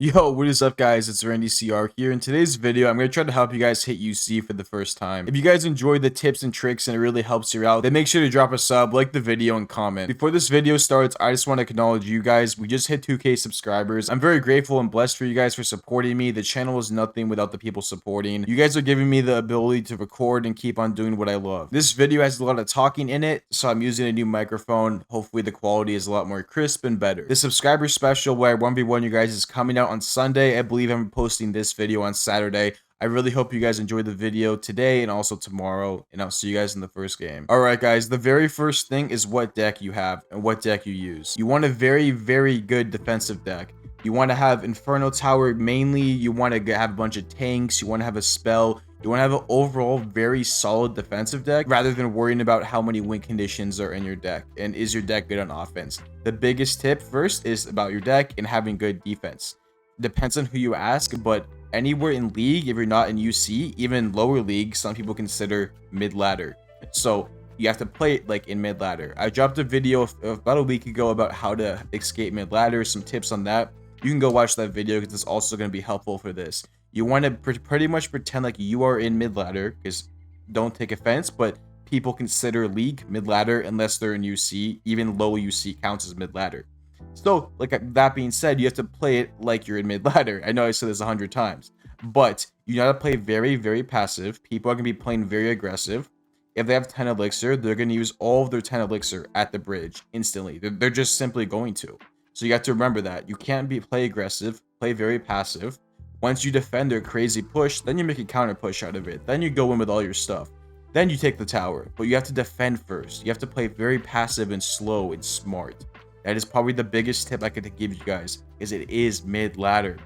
Yo, what is up guys, it's Randy CR here. In today's video, I'm going to try to help you guys hit UC for the first time. If you guys enjoy the tips and tricks and it really helps you out, then make sure to drop a sub, like the video, and comment. Before this video starts, I just want to acknowledge you guys. We just hit 2K subscribers. I'm very grateful and blessed for you guys for supporting me. The channel is nothing without the people supporting. You guys are giving me the ability to record and keep on doing what I love. This video has a lot of talking in it, so I'm using a new microphone. Hopefully the quality is a lot more crisp and better. The subscriber special where I 1v1 you guys is coming out on Sunday. I believe I'm posting this video on Saturday. I really hope you guys enjoyed the video today and also tomorrow, and I'll see you guys in the first game. Alright guys, the very first thing is what deck you have and what deck you use. You want a very good defensive deck. You want to have Inferno Tower mainly, you want to have a bunch of tanks, you want to have a spell, you want to have an overall very solid defensive deck rather than worrying about how many win conditions are in your deck and is your deck good on offense. The biggest tip first is about your deck and having good defense. Depends on who you ask, but anywhere in league, if you're not in UC, even lower league, some people consider mid ladder. So you have to play it like in mid ladder. I dropped a video about a week ago about how to escape mid ladder, some tips on that. You can go watch that video because it's also going to be helpful for this. You want to pretty much pretend like you are in mid ladder, because don't take offense, but people consider league mid ladder unless they're in UC. Even low UC counts as mid ladder. So, like that being said, you have to play it like you're in mid ladder. I know I said this 100 times, but you gotta play very passive. People are gonna be playing very aggressive. If they have 10 elixir, they're gonna use all of their 10 elixir at the bridge instantly. They're just simply going to. So you have to remember that you can't play aggressive, play very passive. Once you defend their crazy push, then you make a counter push out of it. Then you go in with all your stuff. Then you take the tower, but you have to defend first. You have to play very passive and slow and smart. That is probably the biggest tip I could give you guys, is it is mid ladder.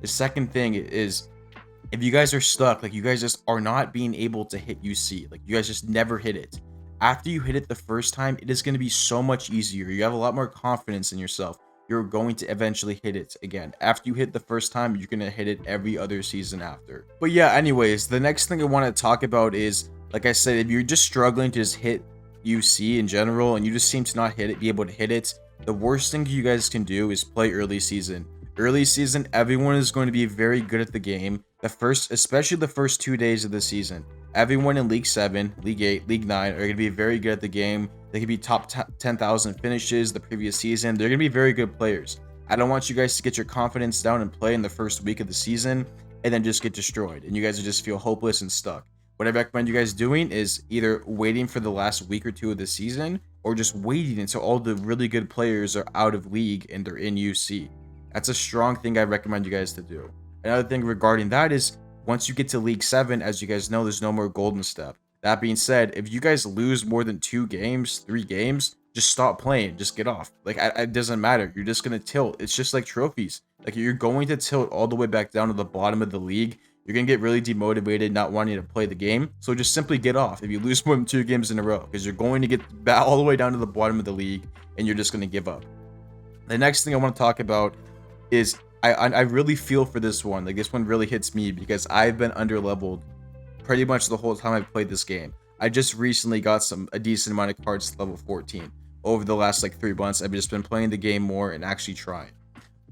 The second thing is, if you guys are stuck, like you guys just are not being able to hit UC, like you guys just never hit it. After you hit it the first time, it is going to be so much easier. You have a lot more confidence in yourself. You're going to eventually hit it again. After you hit the first time, you're going to hit it every other season after. But yeah, anyways, the next thing I want to talk about is, like I said, if you're just struggling to just hit UC in general and you just seem to not be able to hit it, the worst thing you guys can do is play early season. Early season, everyone is going to be very good at the game. Especially the first 2 days of the season. Everyone in League 7, League 8, League 9 are going to be very good at the game. They could be top 10,000 finishes the previous season. They're going to be very good players. I don't want you guys to get your confidence down and play in the first week of the season and then just get destroyed. And you guys will just feel hopeless and stuck. What I recommend you guys doing is either waiting for the last week or two of the season, or just waiting until all the really good players are out of league and they're in UC. That's a strong thing I recommend you guys to do. Another thing regarding that is, once you get to League 7, as you guys know, there's no more golden step. That being said, if you guys lose more than 2 games, 3 games, just stop playing, just get off. Like, it doesn't matter. You're just going to tilt. It's just like trophies. Like, you're going to tilt all the way back down to the bottom of the league. You're going to get really demotivated, not wanting to play the game. So just simply get off if you lose more than 2 games in a row, because you're going to get all the way down to the bottom of the league and you're just going to give up. The next thing I want to talk about is, I really feel for this one. Like, this one really hits me because I've been underleveled pretty much the whole time I've played this game. I just recently got a decent amount of cards to level 14. Over the last like 3 months, I've just been playing the game more and actually trying.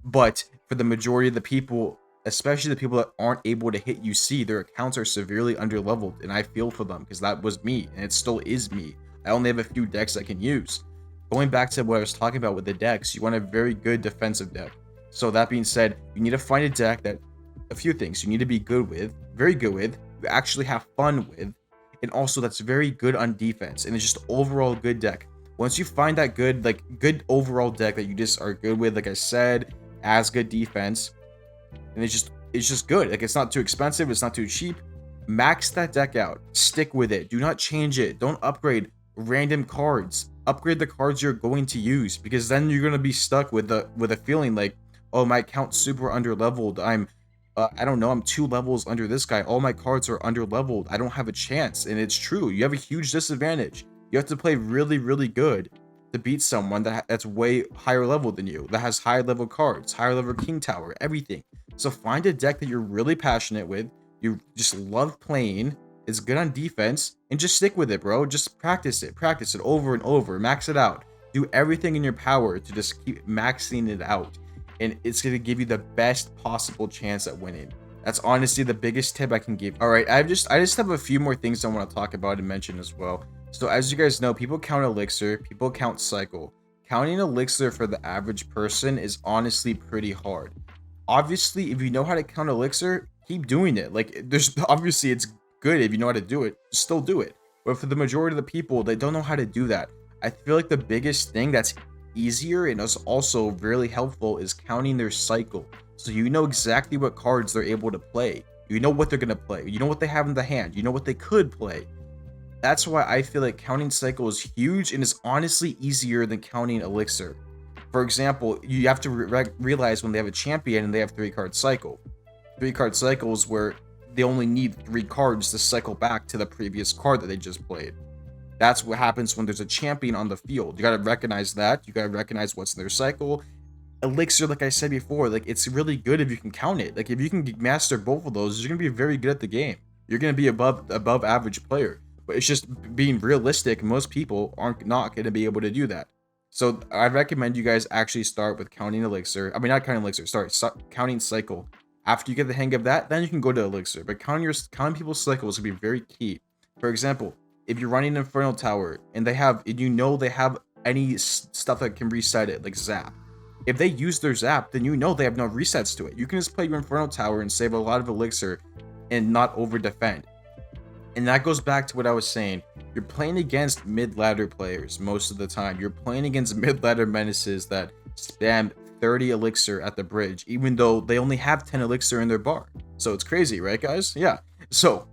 But for the majority of the people, especially the people that aren't able to hit UC, their accounts are severely underleveled, and I feel for them because that was me, and it still is me. I only have a few decks I can use. Going back to what I was talking about with the decks, you want a very good defensive deck. So that being said, you need to find a deck that, a few things you need to be good with, very good with, you actually have fun with, and also that's very good on defense, and it's just overall good deck. Once you find that good overall deck that you just are good with, like I said, as good defense, and it's just good. Like, it's not too expensive, it's not too cheap. Max that deck out. Stick with it. Do not change it. Don't upgrade random cards. Upgrade the cards you're going to use, because then you're going to be stuck with a feeling like, oh, my account's super underleveled. I don't know, I'm 2 levels under this guy. All my cards are underleveled. I don't have a chance. And it's true. You have a huge disadvantage. You have to play really good to beat someone that's way higher level than you, that has higher level cards, higher level king tower, everything. So find a deck that you're really passionate with, you just love playing, is good on defense, and just stick with it, bro. Just practice it over and over, max it out. Do everything in your power to just keep maxing it out. and it's going to give you the best possible chance at winning. That's honestly the biggest tip I can give. All right, I just have a few more things I want to talk about and mention as well. So as you guys know, people count elixir, people count cycle. Counting elixir for the average person is honestly pretty hard. Obviously, if you know how to count elixir, keep doing it. Like, there's obviously it's good if you know how to do it, still do it. But for the majority of the people, they don't know how to do that. I feel like the biggest thing that's easier and is also really helpful is counting their cycle. So you know exactly what cards they're able to play. You know what they're going to play. You know what they have in the hand. You know what they could play. That's why I feel like counting cycle is huge and is honestly easier than counting elixir. For example, you have to realize when they have a champion and they have 3-card cycle. 3-card cycles where they only need 3 cards to cycle back to the previous card that they just played. That's what happens when there's a champion on the field. You got to recognize that. You got to recognize what's in their cycle. Elixir, like I said before, like it's really good if you can count it. Like if you can master both of those, you're gonna be very good at the game. You're gonna be above average player. But it's just being realistic. Most people aren't not gonna be able to do that. So I recommend you guys actually start with counting elixir. I mean, not counting elixir. Start counting cycle. After you get the hang of that, then you can go to elixir. But counting people's cycles will be very key. For example, if you're running Infernal Tower and they have any stuff that can reset it, like zap. If they use their zap, then you know they have no resets to it. You can just play your Infernal Tower and save a lot of elixir and not over defend. And that goes back to what I was saying. You're playing against mid-ladder players most of the time. You're playing against mid-ladder menaces that spam 30 elixir at the bridge, even though they only have 10 elixir in their bar. So it's crazy, right, guys? Yeah. So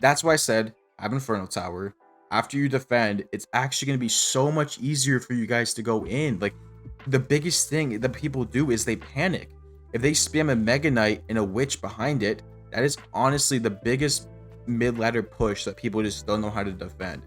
that's why I said have Infernal Tower. After you defend, it's actually going to be so much easier for you guys to go in. Like, the biggest thing that people do is they panic. If they spam a Mega Knight and a Witch behind it, that is honestly the biggest mid-ladder push that people just don't know how to defend.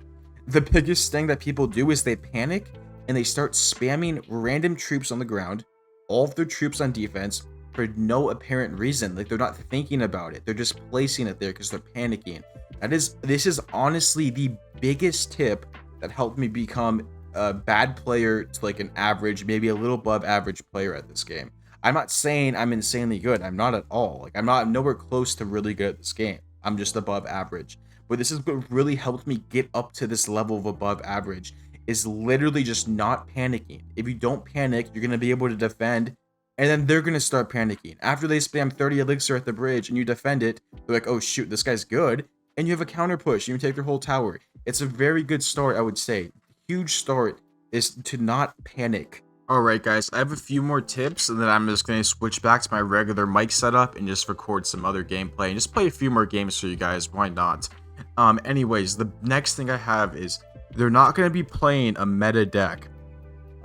The biggest thing that people do is they panic and they start spamming random troops on the ground, all of their troops on defense, for no apparent reason. Like, they're not thinking about it. They're just placing it there because they're panicking. This is honestly the biggest tip that helped me become a bad player to like an average, maybe a little above average player at this game. I'm not saying I'm insanely good. I'm not at all. Like, I'm nowhere close to really good at this game. I'm just above average. But this is what really helped me get up to this level of above average, is literally just not panicking. If you don't panic, you're going to be able to defend, and then they're going to start panicking. After they spam 30 elixir at the bridge and you defend it, they're like, oh shoot, this guy's good. And you have a counter push. You can take their whole tower. It's a very good start, I would say. Huge start is to not panic. Alright guys, I have a few more tips and then I'm just going to switch back to my regular mic setup and just record some other gameplay and just play a few more games for you guys. Why not? Anyways, the next thing I have is they're not going to be playing a meta deck.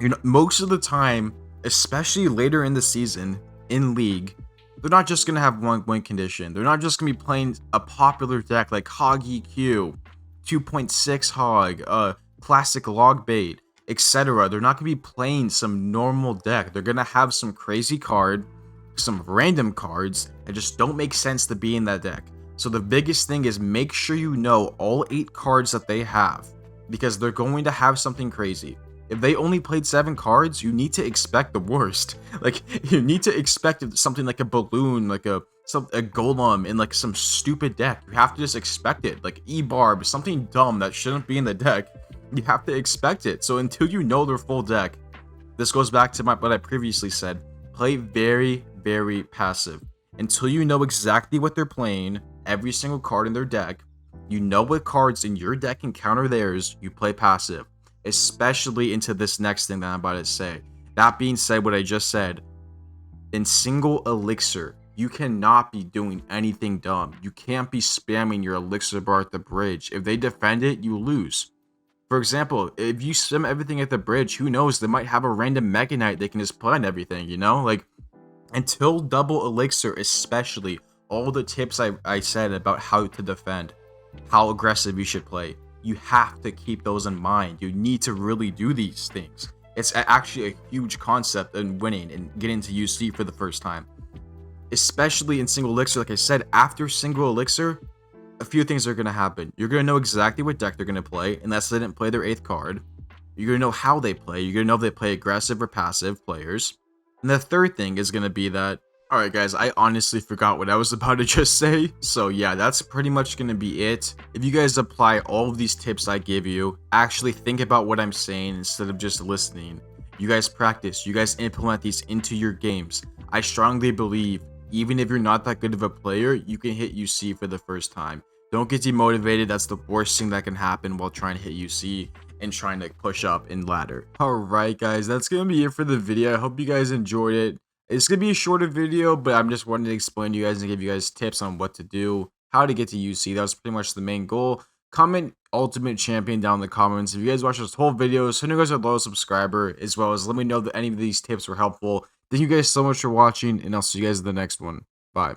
You know, most of the time, especially later in the season in League, they're not just going to have one win condition. They're not just going to be playing a popular deck like Hog EQ, 2.6 Hog, Classic Log Bait, etc. They're not going to be playing some normal deck. They're going to have some crazy card, some random cards that just don't make sense to be in that deck. So the biggest thing is make sure you know all 8 cards that they have, because they're going to have something crazy. If they only played 7 cards, you need to expect the worst. Like, you need to expect something like a balloon, like a golem in like some stupid deck. You have to just expect it. Like E-Barb, something dumb that shouldn't be in the deck. You have to expect it. So until you know their full deck, this goes back to what I previously said. Play very, very passive. Until you know exactly what they're playing, every single card in their deck, you know what cards in your deck can counter theirs, you play passive. Especially into this next thing that I'm about to say. That being said, what I just said, in single elixir, you cannot be doing anything dumb. You can't be spamming your elixir bar at the bridge. If they defend it, you lose. For example, if you spam everything at the bridge, who knows, they might have a random Mega Knight they can just play on everything, you know? Like, until double elixir, especially, all the tips I said about how to defend, how aggressive you should play, you have to keep those in mind. You need to really do these things. It's actually a huge concept in winning and getting to UC for the first time. Especially in single elixir, like I said, after single elixir, a few things are going to happen. You're going to know exactly what deck they're going to play, unless they didn't play their 8th card. You're going to know how they play. You're going to know if they play aggressive or passive players. And the third thing is going to be that, alright guys, I honestly forgot what I was about to just say. So yeah, that's pretty much going to be it. If you guys apply all of these tips I give you, actually think about what I'm saying instead of just listening. You guys practice, you guys implement these into your games. I strongly believe, even if you're not that good of a player, you can hit UC for the first time. Don't get demotivated, that's the worst thing that can happen while trying to hit UC and trying to push up in ladder. Alright guys, that's gonna be it for the video. I hope you guys enjoyed it. It's gonna be a shorter video, but I'm just wanting to explain to you guys and give you guys tips on what to do, how to get to UC. That was pretty much the main goal. Comment ultimate champion down in the comments. If you guys watched this whole video, send you guys a low subscriber, as well as let me know that any of these tips were helpful. Thank you guys so much for watching, and I'll see you guys in the next one. Bye.